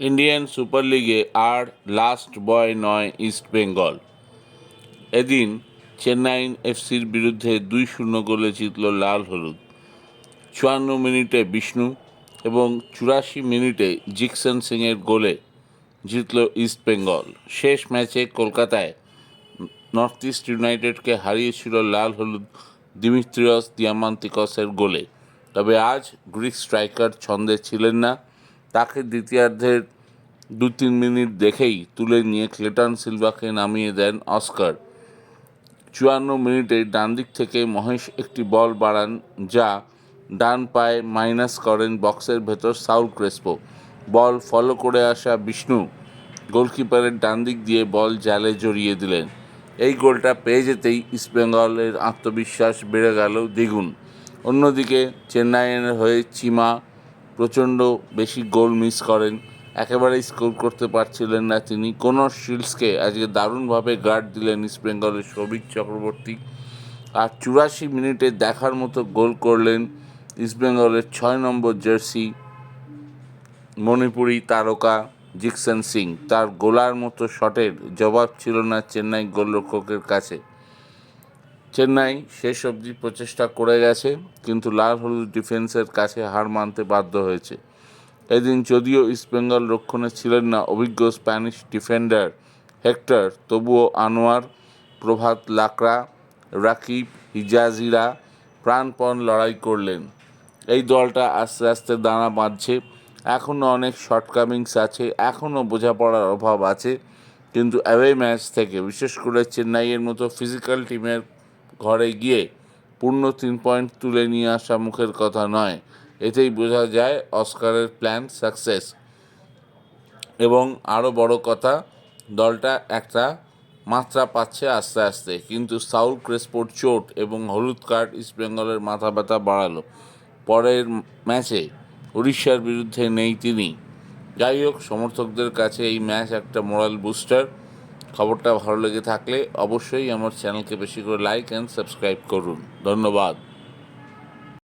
Indian super লিগে আর last বয় নয় ইস্টবেঙ্গল। এদিন চেন্নাই এফসির বিরুদ্ধে 2-0 গোলে জিতল লাল হলুদ। 54 মিনিটে বিষ্ণু এবং 84 মিনিটে জিকসন সিংয়ের গোলে জিতল ইস্টবেঙ্গল। শেষ ম্যাচে কলকাতায় নর্থ ইস্ট ইউনাইটেডকে হারিয়েছিল লাল হলুদ দিমিত্রিয়স দিয়ামান্তিকসের গোলে। তবে আজ গ্রিক স্ট্রাইকার ছন্দে ছিলেন না। তাকে দ্বিতীয়ার্ধের 2-3 মিনিট দেখেই তুলে নিয়ে ক্লেটন সিলভাকে নামিয়ে দেন অস্কার। 54 মিনিটে ডান দিক থেকে মহেশ একটি বল বাড়ান, যা ডান পায়ে মাইনাস করেন বক্সের ভেতর সাউল ক্রেসপো। বল ফলো করে আসা বিষ্ণু গোলকিপারের ডান দিক দিয়ে বল জালে জড়িয়ে দিলেন। এই গোলটা পেয়ে যেতেই ইস্টবেঙ্গলের আত্মবিশ্বাস বেড়ে গেল দ্বিগুণ। অন্যদিকে চেন্নাইয়ের হয়ে চিমা প্রচণ্ড বেশি গোল মিস করেন, একেবারেই স্কোর করতে পারছিলেন না তিনি। কনর শিল্ডসকে আজকে দারুণভাবে গার্ড দিলেন ইস্টবেঙ্গলের সৌভিক চক্রবর্তী। আর 84 মিনিটে দেখার মতো গোল করলেন ইস্টবেঙ্গলের 6 নম্বর জার্সি মণিপুরি তারকা জিকসন সিং। তার গোলার মতো শটের জবাব ছিল না চেন্নাই গোলরক্ষকের কাছে। চেন্নাই শেষ অবধি প্রচেষ্টা করে গেছে, কিন্তু লাল হলুদ ডিফেন্সের কাছে হার মানতে বাধ্য হয়েছে। এদিন যদিও ইস্টবেঙ্গল রক্ষণে ছিলেন না অভিজ্ঞ স্প্যানিশ ডিফেন্ডার হেক্টর, তবুও আনোয়ার, প্রভাত লাকড়া, রাকিব, হিজাজিরা প্রাণপণ লড়াই করলেন। এই দলটা আস্তে আস্তে দানা বাঁধছে। এখনও অনেক শর্টকামিংস আছে, এখনও বোঝাপড়ার অভাব আছে, কিন্তু অ্যাওয়ে ম্যাচ থেকে, বিশেষ করে চেন্নাইয়ের মতো ফিজিক্যাল টিমের ঘরে গিয়ে পূর্ণ 3 পয়েন্ট তুলে নিয়ে আসা মুখের কথা নয়। এতেই বোঝা যায় অস্কারের প্ল্যান সাকসেস। এবং আরও বড় কথা, দলটা একটা মাত্রা পাচ্ছে আস্তে আস্তে। কিন্তু সাউল ক্রেসপোর চোট এবং হলুদ কার্ড ইস্টবেঙ্গলের মাথা ব্যথা বাড়ালো। পরের ম্যাচে উড়িষ্যার বিরুদ্ধে নেই তিনি। যাই হোক, সমর্থকদের কাছে এই ম্যাচ একটা মোরাল বুস্টার। খবরটা ভালো লেগে থাকলে অবশ্যই আমার চ্যানেলকে বেশি করে লাইক অ্যান্ড সাবস্ক্রাইব করুন। ধন্যবাদ।